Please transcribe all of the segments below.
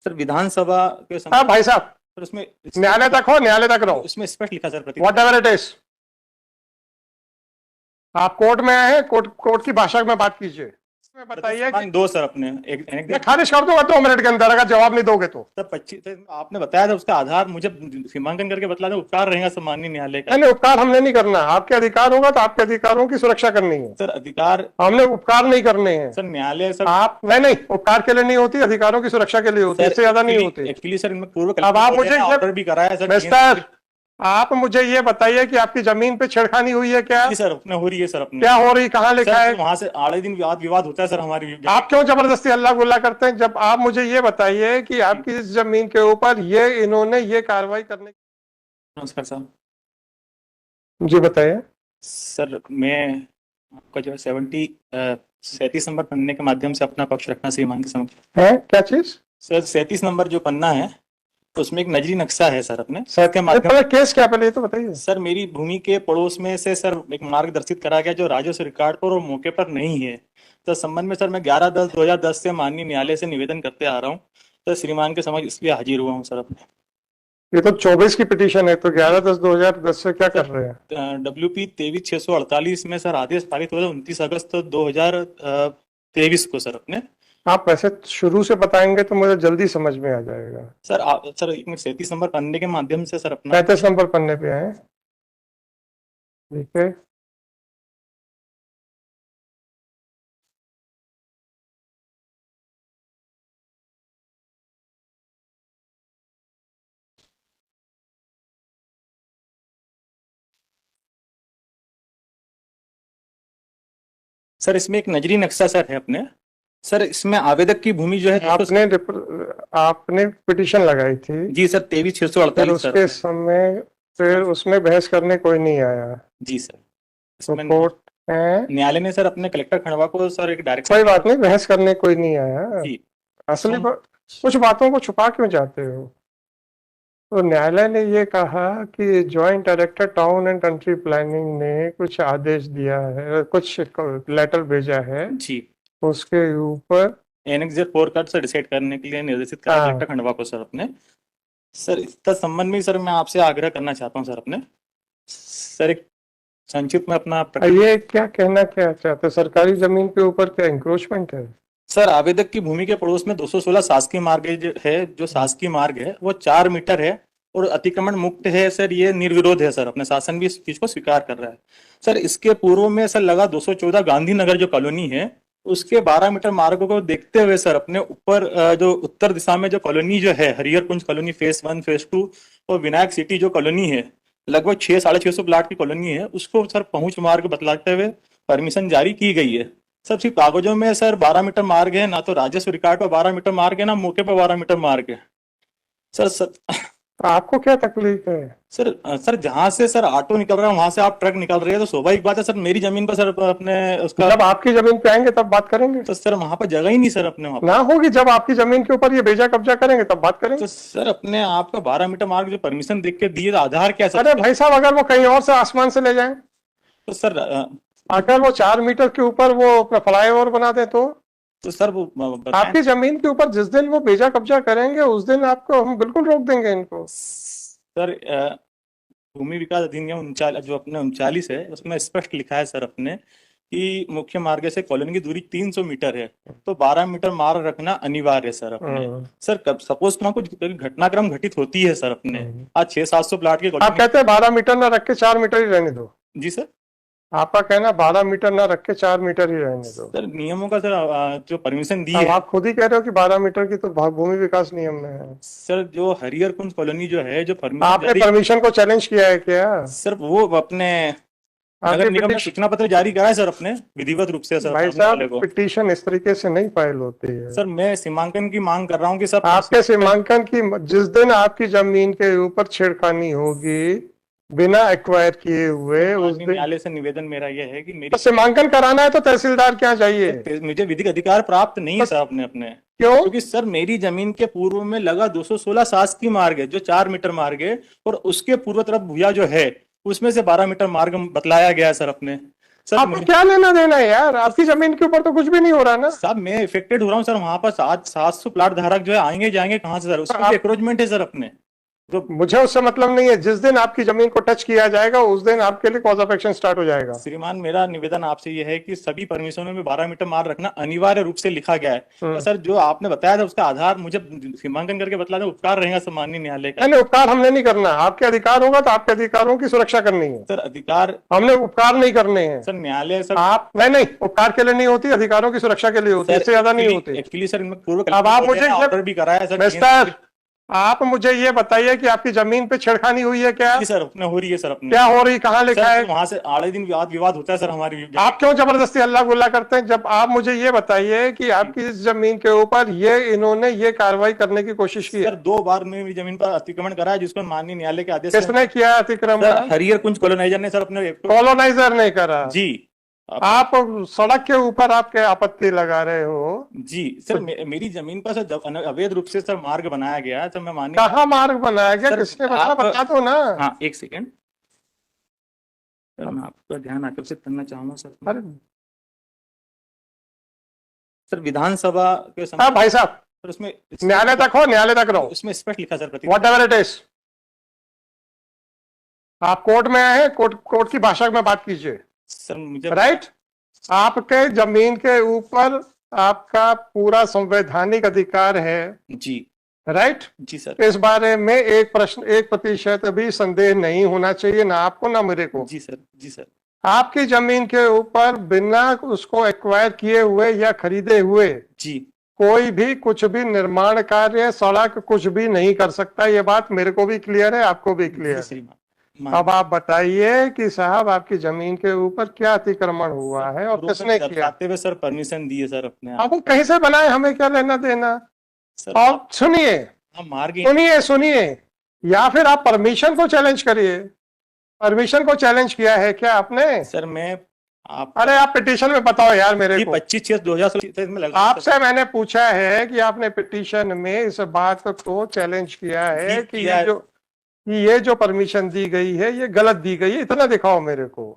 Sir विधानसभा के हाँ भाई साहब, सर उसमें न्यायालय तक हो, न्यायालय तक रहो, उसमें स्पष्ट लिखा sir what ever it is. आप कोर्ट में आए हैं, कोर्ट की भाषा में बात कीजिए। बताइए कि दो सर अपने एक मैं खारिज कर दूंगा 2 मिनट के अंदर अगर जवाब नहीं दोगे तो। सर 25 आपने बताया था उसका आधार मुझे सीमांकन करके बतला दो, उपकार रहेगा सर माननीय न्यायालय का। नहीं, उपकार हमने नहीं करना। आपके अधिकार होगा तो आपके अधिकारों की सुरक्षा करनी है सर अधिकार हमने उपकार नहीं करने हैं सर न्यायालय सर। आप नहीं, उपकार के लिए नहीं होती, अधिकारों की सुरक्षा के लिए होती है, इससे ज्यादा नहीं होती। एक्चुअली सर इनमें पूर्व अब आप मुझे ऑर्डर भी कराया सर। मिस्टर, आप मुझे ये बताइए कि आपकी जमीन पे छेड़खानी हुई है क्या? जी सर अपने हो रही है सर अपने। क्या हो रही, कहाँ लिखा है? वहां से आड़े दिन विवाद होता है सर हमारी। आप क्यों जबरदस्ती हल्ला गुल्ला करते हैं? जब आप मुझे ये बताइए कि आपकी इस जमीन के ऊपर ये इन्होंने ये कार्रवाई करने। नमस्कार साहब। जी बताइए सर मैं आपका जो है 37 नंबर पन्ने के माध्यम से अपना पक्ष रखना श्रीमान के समक्ष है। क्या चीज? सर 37 नंबर जो पन्ना है उसमें एक नजरी नक्शा है सर अपने सर के माध्यम। केस क्या, पहले ये तो बताइए। सर मेरी भूमि के पड़ोस में से सर एक मार्ग दर्शित करा गया जो राजस्व रिकॉर्ड पर और मौके पर नहीं है। तो संबंध में सर मैं 11/10/2010 से माननीय न्यायालय से निवेदन करते आ रहा हूँ। तो श्रीमान के समक्ष इसलिए हाजिर हुआ हूँ सर अपने। ये तो 24 की पिटीशन है, तो 11/10/2010 से क्या कर रहे हैं? WP 23/648 में सर आदेश पारित हुआ 29 अगस्त 2023 को सर अपने। आप वैसे शुरू से बताएंगे तो मुझे जल्दी समझ में आ जाएगा। सर एक मिनट 37 नंबर पन्ने के माध्यम से सर अपना 35 नंबर पन्ने पे आए, ठीक है। सर इसमें एक नजरी नक्शा सर है अपने। सर इसमें आवेदक की भूमि जो है आपने पिटीशन लगाई थी? जी सर 23/648 सर। उसके समय फिर उसमें बहस करने कोई नहीं आया? जी सर तो कोर्ट न्यायालय ने सर अपने कलेक्टर खंडवा को सर एक डायरेक्शन। कोई बात नहीं, बहस करने कोई नहीं आया। जी असली कुछ बातों को छुपा क्यों जाते हो? तो न्यायालय ने ये कहा कि joint director town and country planning ने कुछ आदेश दिया है, कुछ लेटर भेजा है जी उसके ऊपर एनेक्स 4 का सर डिसाइड करने के लिए निर्देशित करा कलेक्टर खंडवा को सर अपने। सर इसका संबंध में सर मैं आपसे आग्रह करना चाहता हूं सर अपने। सर एक संक्षिप्त में अपना ये क्या कहना क्या चाहते हैं? सरकारी जमीन के ऊपर क्या इंक्रोचमेंट है? सर आवेदक की भूमि के पड़ोस में 216 शासकीय मार्ग है जो शासकीय मार्ग है वो 4 मीटर है और अतिक्रमण मुक्त है सर। ये निर्विरोध है सर, अपने शासन भी इस चीज को स्वीकार कर रहा है सर। इसके पूर्व में सर लगा 214 गांधीनगर जो कॉलोनी है उसके 12 मीटर मार्ग को देखते हुए सर अपने ऊपर जो उत्तर दिशा में जो कॉलोनी जो है हरिहर कुंज कॉलोनी फेज 1 फेज 2 और विनायक सिटी जो कॉलोनी है लगभग 600-650 प्लाट की कॉलोनी है उसको सर पहुंच मार्ग बतलाते हुए परमिशन जारी की गई है। सब सिर्फ कागजों में सर 12 मीटर मार्ग है, ना तो राजस्व रिकॉर्ड पर 12 मीटर मार्ग है, ना मौके पर 12 मीटर मार्ग है सर। आपको क्या तकलीफ है? सर जहां से सर ऑटो निकल रहा है वहां से आप ट्रक निकल रहे हैं तो स्वाभाविक बात है सर मेरी जमीन पर सर अपने उसका। जब आपकी जमीन पे आएंगे तब बात करेंगे। तो सर वहां पर जगह ही नहीं सर अपने वहां ना होगी, जब आपकी जमीन के ऊपर ये बेजा कब्जा करेंगे तब बात करेंगे। तो सर अपने आपका 12 मीटर मार्ग जो परमिशन देख के दिए आधार क्या सर? अरे भाई साहब, अगर वो कहीं और से आसमान से ले जाए तो सर अगर वो 4 मीटर के ऊपर वो अपना फ्लाईओवर बना दे तो सर वो आपकी जमीन के ऊपर जिस दिन वो बेजा कब्जा करेंगे उस दिन आपको हम बिल्कुल रोक देंगे इनको। सर भूमि विकास अधिनियम 39 जो अपने 39 है उसमें स्पष्ट लिखा है सर अपने कि मुख्य मार्ग से कॉलोनी की दूरी 300 मीटर है तो 12 मीटर मार्ग रखना अनिवार्य है सर अपने। सर कब सपोज वहाँ कुछ घटनाक्रम घटित होती है सर अपने आज 600-700 प्लाट की आप कहते हैं 12 मीटर ना रख के 4 मीटर ही रहने दो? जी सर आपका कहना 12 मीटर ना रख के 4 मीटर ही रहने दो? सर नियमों का सर जो परमिशन दी है आप खुद ही कह रहे हो कि 12 मीटर की तो भूमि विकास नियम में है। सर जो हरिहर कुंज कॉलोनी जो है जो परमिशन आपने परमिशन को चैलेंज किया है क्या? सर वो अपने नगर निगम ने सूचना पत्र जारी करा है सर अपने विधिवत रूप से सर। भाई साहब पिटीशन इस तरीके से नहीं फाइल होती है सर। मैं सीमांकन की मांग कर रहा हूँ कि सर आपके सीमांकन की जिस दिन आपकी जमीन के ऊपर छेड़खानी होगी बिना एक्वायर किए हुए उस दिन न्यायालय से निवेदन मेरा यह है कि मेरी सीमांकन कराना है तो तहसीलदार क्या चाहिए? मुझे विधिक अधिकार प्राप्त नहीं है सर अपने क्यों? क्योंकि सर मेरी जमीन के पूर्व में लगा 216 शासकीय मार्ग है जो 4 मीटर मार्ग है और उसके पूर्व तरफ भूया जो है उसमें से 12 मीटर मार्ग बतलाया गया है सर अपने। सर आपको क्या लेना देना है यार, आपकी जमीन के ऊपर तो कुछ भी नहीं हो रहा ना। साहब मैं इफेक्टेड हो रहा हूँ सर, वहां पर 700 प्लाट धारक जो है आएंगे जाएंगे कहाँ से सर, उसमें भी एंक्रोचमेंट है सर अपने जो। मुझे उससे मतलब नहीं है, जिस दिन आपकी जमीन को टच किया जाएगा उस दिन आपके लिए कॉज ऑफ एक्शन स्टार्ट हो जाएगा। श्रीमान मेरा निवेदन आपसे यह है कि सभी परमिशनों में 12 मीटर मार्ग रखना अनिवार्य रूप से लिखा गया है। तो सर जो आपने बताया था उसका आधार मुझे सीमांकन करके बतला दें, उपकार रहेगा सर माननीय न्यायालय का। नहीं, उपकार हमने नहीं करना, आपके अधिकार होगा तो आपके अधिकारों की सुरक्षा करनी है सर अधिकार हमने उपकार नहीं करने हैं सर न्यायालय सर। आप नहीं, उपकार के लिए नहीं होती, अधिकारों की सुरक्षा के लिए होती है, इससे ज्यादा नहीं होती। एक्चुअली सर इनमें पूर्व अब आप मुझे ऑर्डर भी कराया है सर। मिस्टर, आप मुझे ये बताइए कि आपकी जमीन पे छेड़खानी हुई है क्या? जी सर अपने हो रही है सर अपने। क्या हो रही, कहाँ लिखा है? वहां से आड़े दिन विवाद होता है सर हमारी। आप क्यों जबरदस्ती हल्ला गुल्ला करते हैं? जब आप मुझे ये बताइए कि आपकी इस जमीन के ऊपर ये इन्होंने ये कार्रवाई करने की कोशिश की है। सर 2 बार मेरी जमीन पर अतिक्रमण करा है जिसको माननीय न्यायालय के आदेश किसने किया अतिक्रमण? हरियर कुंज कॉलोनाइजर ने सर अपने। कॉलोनाइजर ने करा जी। आप सड़क के ऊपर आपके आपत्ति लगा रहे हो? जी सर मेरी जमीन पर सर अवैध रूप से सर मार्ग बनाया गया है, तो मैं माननीय। कहाँ मार्ग बनाया गया, किसने बनाया, बता दो ना। हाँ एक सेकेंड सर, मैं आपका ध्यान आकर्षित करना चाहूंगा सर। अरे सर विधानसभा के हाँ भाई साहब, सर उसमें न्यायालय तक हो, न्यायालय तक रहो, उसमें स्पष्ट लिखा sir what ever it is. आप कोर्ट में आए हैं, कोर्ट की भाषा में बात कीजिए सर मुझे। राइट, आपके जमीन के ऊपर आपका पूरा संवैधानिक अधिकार है। जी राइट जी सर। इस बारे में 1% भी संदेह नहीं होना चाहिए, ना आपको ना मेरे को। जी सर जी सर। आपकी जमीन के ऊपर बिना उसको एक्वायर किए हुए या खरीदे हुए जी कोई भी कुछ भी निर्माण कार्य, सड़क कुछ भी नहीं कर सकता। ये बात मेरे को भी क्लियर है, आपको भी क्लियर है। अब आप बताइए कि साहब आपकी जमीन के ऊपर क्या अतिक्रमण हुआ है और किसने किया? हुए सर परमिशन दी है सर अपने। अब वो कहीं से बनाए, हमें क्या लेना देना? सर और सुनिए सुनिए सुनिए, या फिर आप परमिशन को चैलेंज करिए। परमिशन को चैलेंज किया है क्या आपने? सर मैं अरे आप पिटीशन में बताओ यार मेरे को। 25/6/2016 में लगा आपसे मैंने पूछा है कि आपने पिटीशन में इस बात को चैलेंज किया है कि ये जो परमिशन दी गई है ये गलत दी गई है, इतना दिखाओ मेरे को।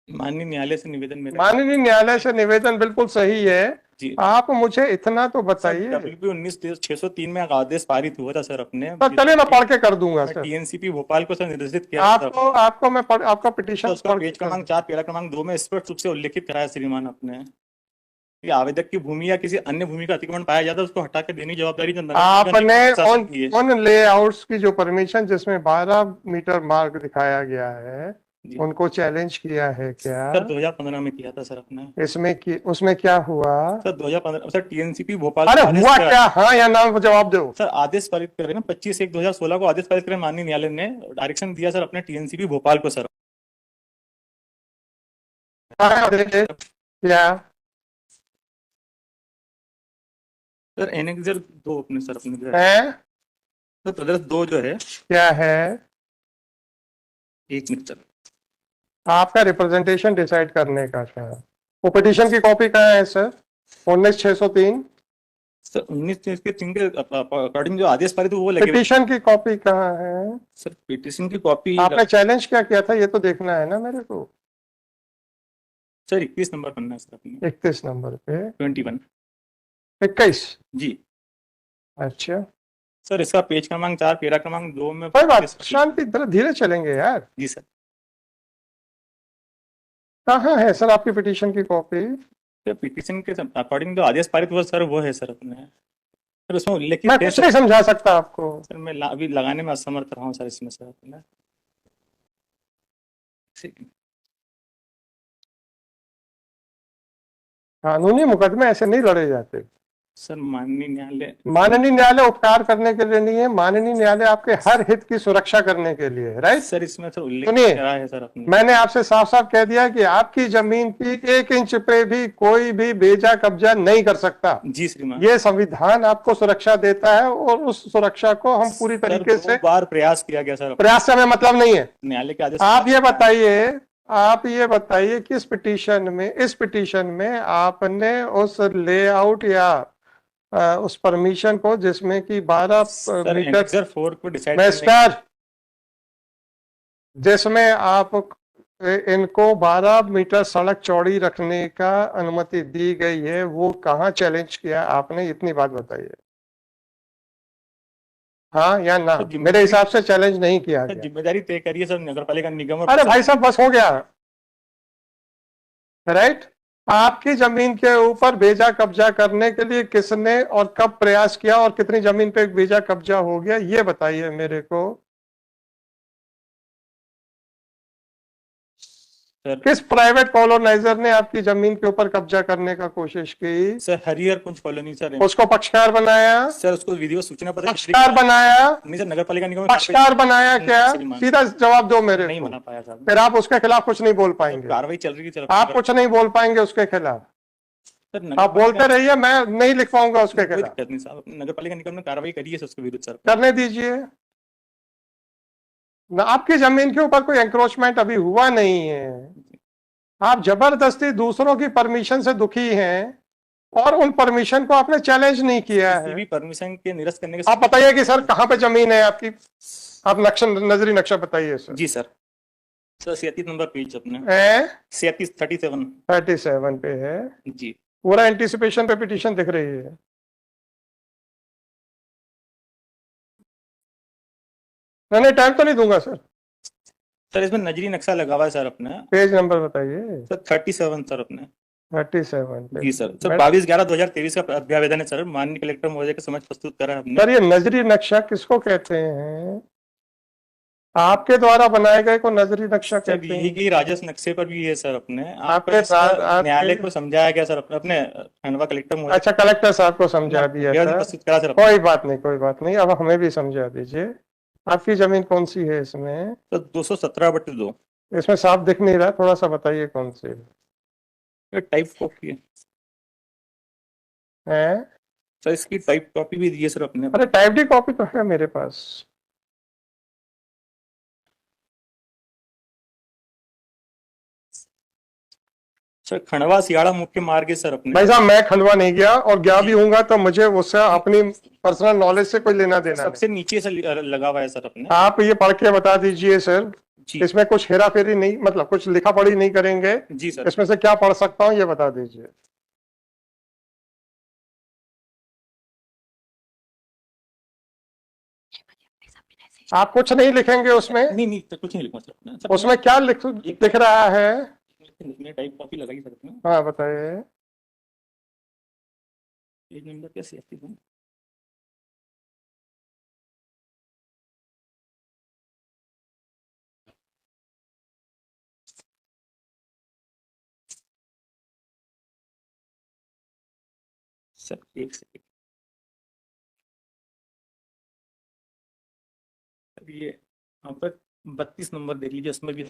माननीय न्यायालय से निवेदन में। माननीय न्यायालय से निवेदन बिल्कुल सही है जी। आप मुझे इतना तो बताइए। WP 19/603 में आदेश पारित हुआ था सर अपने। सर चलिए मैं पढ़ के कर दूंगा सर। TNCP भोपाल को सर निर्देशित किया आपको मैं आपका पिटीशन पेज क्रमांक 4 पैरा क्रमांक 2 में स्पष्ट रूप से उल्लेखित कराया श्रीमान अपने कि आवेदक की भूमि या किसी अन्य भूमि का अतिक्रमण पाया जाता है उसको हटा के देने की जवाबदारी आपने उन लेआउट्स की जो परमिशन जिसमें 12 मीटर मार्ग दिखाया गया है उनको चैलेंज किया है क्या? सर 2015 में किया था सर अपने। उसमें क्या हुआ सर 2015 सर TNCP भोपाल। अरे हुआ क्या? हाँ या ना जवाब दो सर। आदेश पारित करें ना 25/1/2016 को आदेश पारित करें माननीय न्यायालय ने डायरेक्शन दिया सर अपने TNCP भोपाल को सर। क्या सर एनेक्सर 2 अपने सर अपने जो है सर प्रदर्श 2 जो है क्या है? एक मिनट सर। आपका रिप्रेजेंटेशन डिसाइड करने का था। वो पिटीशन की कॉपी कहाँ है सर? 19/603 सर 19/603 के अकॉर्डिंग जो आदेश पारित वो लगे। पिटीशन की कॉपी कहाँ है सर? पिटीशन की कॉपी आपने चैलेंज क्या किया था ये तो देखना है ना मेरे को। सर 21 नंबर पन्ना है सर अपने। 31 नंबर पे 21 जी। अच्छा सर इसका पेज क्रमांक 4 पैरा क्रमांक 2 में। कोई बात, शांति धीरे चलेंगे यार। जी सर। कहाँ है सर आपकी पिटीशन की कॉपी? सर पिटीशन के अकॉर्डिंग जो आदेश पारित हुआ सर वो है सर अपने। सर उसमें उल्लेखित मैं कुछ नहीं समझा सकता आपको सर। मैं अभी लगाने में असमर्थ रहा हूँ सर इसमें सर अपने। कानूनी मुकदमे ऐसे नहीं लड़े जाते सर। माननीय न्यायालय उपकार करने के लिए नहीं है, माननीय न्यायालय आपके हर हित की सुरक्षा करने के लिए। राइट सर इसमें सर उल्लेख सुनिए, करा है सर अपने। मैंने आपसे साफ साफ कह दिया कि आपकी जमीन की 1 इंच पे भी कोई भी बेजा कब्जा नहीं कर सकता। जी श्रीमान। ये संविधान आपको सुरक्षा देता है और उस सुरक्षा को हम पूरी तरीके से बार प्रयास किया गया सर। प्रयास से हमें मतलब नहीं है। न्यायालय के आदेश। आप ये बताइए कि इस पिटीशन में आपने उस लेआउट या उस परमिशन को जिसमें कि 12 मीटर को डिसाइड मिस्टर जिसमें आप इनको 12 मीटर सड़क चौड़ी रखने का अनुमति दी गई है, वो कहाँ चैलेंज किया आपने, इतनी बात बताइए। हाँ या ना? सर, मेरे हिसाब से चैलेंज नहीं किया सर गया। जिम्मेदारी तय करिए सर नगर पालिका निगम और अरे भाई प्रशासन। साहब बस हो गया, राइट। आपकी जमीन के ऊपर बेजा कब्जा करने के लिए किसने और कब प्रयास किया और कितनी जमीन पे बेजा कब्जा हो गया, ये बताइए मेरे को। सर किस प्राइवेट कॉलोनाइजर ने आपकी जमीन के ऊपर कब्जा करने का कोशिश की? सर हरिहर कुंज कॉलोनी सर है। उसको पक्षकार बनाया? सर उसको विधिवत सूचना पत्र पक्षकार बनाया? नहीं सर, नगर पालिका निगम में पक्षकार बनाया क्या? श्रीमान। सीधा जवाब दो मेरे नहीं को। बना पाया साहब। फिर आप उसके खिलाफ कुछ नहीं बोल पाएंगे। कार्रवाई चल रही है आप कुछ नहीं बोल पाएंगे उसके खिलाफ। सर नगर आप बोलते रहिए, मैं नहीं लिख पाऊंगा उसके कोई खिलाफ। दिक्कत नहीं साहब, नगर पालिका निगम ने कार्रवाई करी है सर उसके विरुद्ध सर। करने दीजिए ना, आपकी जमीन के ऊपर कोई एंक्रोचमेंट अभी हुआ नहीं है। आप जबरदस्ती दूसरों की परमिशन से दुखी हैं और उन परमिशन को आपने चैलेंज नहीं किया किसी है। भी परमिशन के निरस्त करने के आप बताइए कि सर कहाँ पे जमीन है आपकी, आप नक्शा, नजरी नक्शा बताइए सर। जी सर। सर 37 नंबर पेज अपने 37 37 37 पे है जी। पूरा एंटीसिपेशन पे पिटीशन दिख रही है। नहीं टाइम तो नहीं दूंगा सर। सर इसमें नजरी नक्शा लगा हुआ है सर अपने। पेज नंबर बताइए। सर 37 सर अपने। 37 पे। जी सर। सर 22/11/2023 का अभ्यावेदन है सर, माननीय कलेक्टर महोदय के समक्ष प्रस्तुत करा है हमने। सर ये नजरी नक्शा किसको कहते हैं? आपके द्वारा बनाए गए को नजरी नक्शा सर कहते यही हैं? की राजस्व नक्शे पर भी है सर अपने। आपके साथ न्यायालय को समझाया गया सर अपने खंडवा कलेक्टर महोदय अच्छा, कलेक्टर साहब को समझा दिया अभ्यावेदन था। प्रस्तुत करा सर अपने। कोई बात नहीं, कोई बात नहीं, अब हमें भी समझा दीजिए। आपकी जमीन कौन सी है इसमें? सर 217/2 इसमें साफ दिख नहीं रहा, थोड़ा सा बताइए कौन सी टाइप कॉपी है। सर, इसकी टाइप कॉपी भी दी है सर अपने। अरे टाइप डी कॉपी तो है मेरे पास। सर खंडवा सियाड़ा मुख्य मार्ग है सर अपने। भाई साहब मैं खंडवा नहीं गया, और गया भी हूंगा तो मुझे उससे अपनी पर्सनल नॉलेज से कोई लेना देना सबसे नीचे से लगा हुआ है सर अपने। नहीं। आप ये पढ़ के बता दीजिए सर। जी इसमें कुछ हेरा फेरी नहीं, मतलब कुछ लिखा पढ़ी नहीं करेंगे। जी सर। इसमें से क्या पढ़ सकता हूँ ये बता दीजिए। आप कुछ नहीं लिखेंगे उसमें? नहीं नहीं सर, कुछ नहीं लिखूंगा सर अपने। सर उसमें क्या लिख रहा है? टाइप कॉपी लगाई सर अपने। हाँ बताइए। पेज नंबर क्या 37 है? सर एक सेकंड। ये यहाँ पर 32 नंबर देख लीजिए, उसमें भी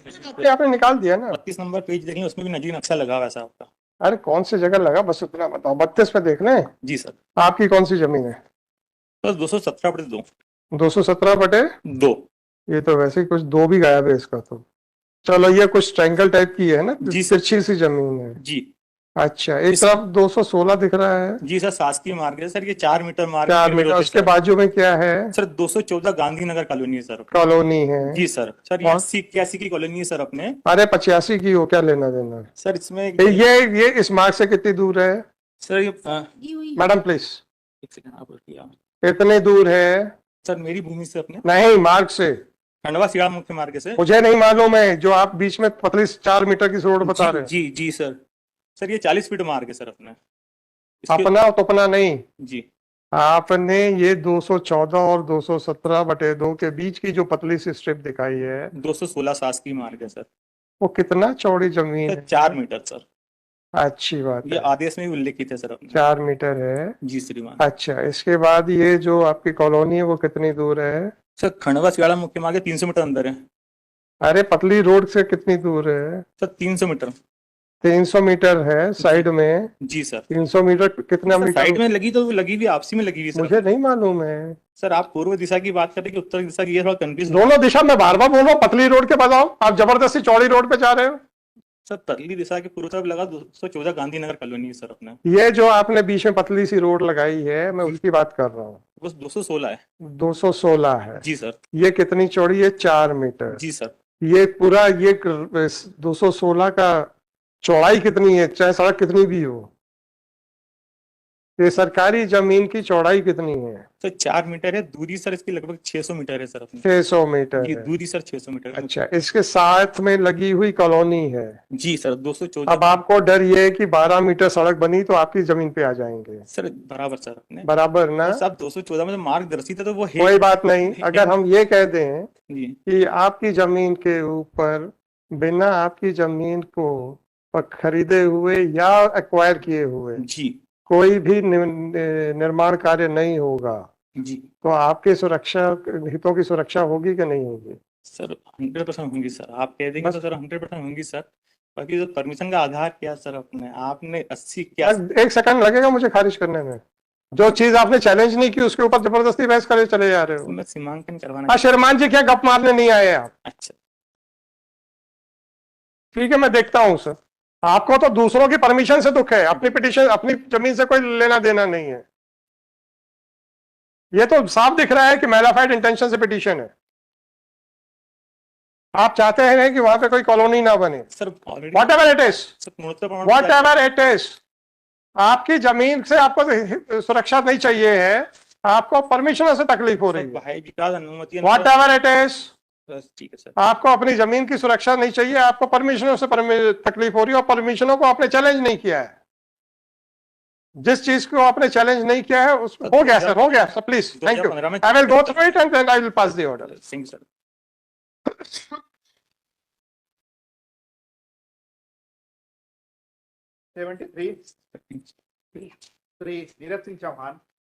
आपने निकाल दिया ना? 32 नंबर पेज देखिए, उसमें भी नजरी नक्शा लगा हुआ है साहब आपका। अरे कौन सी जगह लगा, बस उतना बताओ। 32 पे देख लें। जी सर। आपकी कौन सी जमीन है? सर 217/2 217/2। ये तो वैसे ही कुछ दो भी गायब है इसका तो। चलो ये कुछ ट्रायंगल टाइप की है ना, जी सर। तिरछी सी जमीन है। जी अच्छा, एक तरफ 216 दिख रहा है। जी सर, शासकीय मार्ग है सर, ये 4 मीटर मार्ग 4 मीटर। उसके बाजू में क्या है? सर 214 गांधीनगर कॉलोनी है सर। कॉलोनी है। जी सर। सर ये 80-81 की कॉलोनी है सर अपने। अरे 85 की हो, क्या लेना देना? सर इसमें ये इस मार्ग से कितनी दूर है? सर ये मैडम प्लीज, एक सेकंड आप रुकिए। कितनी दूर है? सर मेरी भूमि से अपने नहीं, मार्ग से। खंडवा सियाड़ा मुख्य मार्ग से। मुझे नहीं मालूम है, जो आप बीच में पतली 4 मीटर की रोड बता रहे हैं। जी जी सर। सर ये 40 फीट मार्ग है सर अपने। अपना तो अपना नहीं जी। आपने ये 214 और 217/2 के बीच की जो पतली सी स्ट्रिप दिखाई है, 216 शासकीय मार्ग है सर। वो कितना चौड़ी जमीन है? 4 मीटर सर। अच्छी बात ये है, आदेश में भी उल्लेखित है सर अपने। 4 मीटर है। जी श्रीमान। अच्छा, इसके बाद ये जो आपकी कॉलोनी है वो कितनी दूर है? सर खंडवा सियाड़ा मुख्य मार्ग 300 मीटर अंदर है। अरे पतली रोड से कितनी दूर है? Sir 300 metre. 300 मीटर है साइड में। जी सर। 300 मीटर कितना सर, मीटर? साइड में लगी तो लगी भी, आपसी में लगी हुई सर। मुझे नहीं मालूम है सर आप पूर्व दिशा की बात करें कि उत्तर दिशा की, ये थोड़ा कंफ्यूज। दोनों दिशा में बार बार बोल रहा हूँ, पतली रोड के बताओ। आप जबरदस्ती चौड़ी रोड पे जा रहे हो। सर पतली दिशा के पूर्व तरफ लगा 214 गांधीनगर कॉलोनी है सर अपने। ये जो आपने बीच में पतली सी रोड लगाई है, मैं उसकी बात कर रहा हूँ। बस 216 है। 216 है। जी सर। ये कितनी चौड़ी है? 4 मीटर। जी सर। ये पूरा ये 216 का चौड़ाई कितनी है, चाहे सड़क कितनी भी हो, ये सरकारी जमीन की चौड़ाई कितनी है? सर 4 मीटर है दूरी, सर इसकी लगभग 600 मीटर है सर अपनी 600 मीटर जी, है। दूरी सर 600 मीटर है। अच्छा, इसके साथ में लगी हुई कॉलोनी है। जी सर 214। अब आपको डर ये है कि 12 मीटर सड़क बनी तो आपकी जमीन पे आ जाएंगे, सर बराबर सर अपने बराबर ना? और साहब 214 में तो मार्गदर्शित है तो वो है कोई बात नहीं, अगर हम ये कह दें जी कि आपकी जमीन के ऊपर बिना आपकी जमीन को खरीदे हुए या एक्वायर किए हुए जी कोई भी निर्माण कार्य नहीं होगा, जी तो आपकी सुरक्षा, हितों की सुरक्षा होगी कि नहीं होगी? सर 100% होंगी सर, आप कह देंगे बस। तो सर 100% होंगी सर। बाकी जो परमिशन का आधार क्या सर अपने आपने 80 क्या एक सेकंड लगेगा मुझे खारिज करने में। जो चीज आपने चैलेंज नहीं की उसके ऊपर जबरदस्ती बहस करे चले जा रहे हो। मैं सीमांकन करवाना हाँ शर्मान जी, क्या गप मारने नहीं आए आप? अच्छा ठीक है, मैं देखता हूं सर। आपको तो दूसरों की परमिशन से दुख है, अपनी पिटीशन, अपनी जमीन से कोई लेना देना नहीं है। ये तो साफ दिख रहा है कि मैलाफाइड इंटेंशन से पिटीशन है। आप चाहते हैं कि वहां पे कोई कॉलोनी ना बने। Sir already what ever it is, sir गुणवत्ता प्रमाण वॉट एवर इट इज, आपकी जमीन से आपको सुरक्षा नहीं चाहिए है, आपको परमिशनों से तकलीफ हो सर रही है। भाई विकास अनुमति वॉट एवर इट इज, ठीक है सर आपको अपनी जमीन की सुरक्षा नहीं चाहिए, आपको परमिशनों से तकलीफ हो रही है और परमिशनों को आपने चैलेंज नहीं किया है। जिस चीज को आपने चैलेंज नहीं किया है उस हो गया सर, हो गया सर, प्लीज थैंक यू। 2015 में I will go through it and then I will pass the order. Singh sir 73 3 Neeraj Singh Chauhan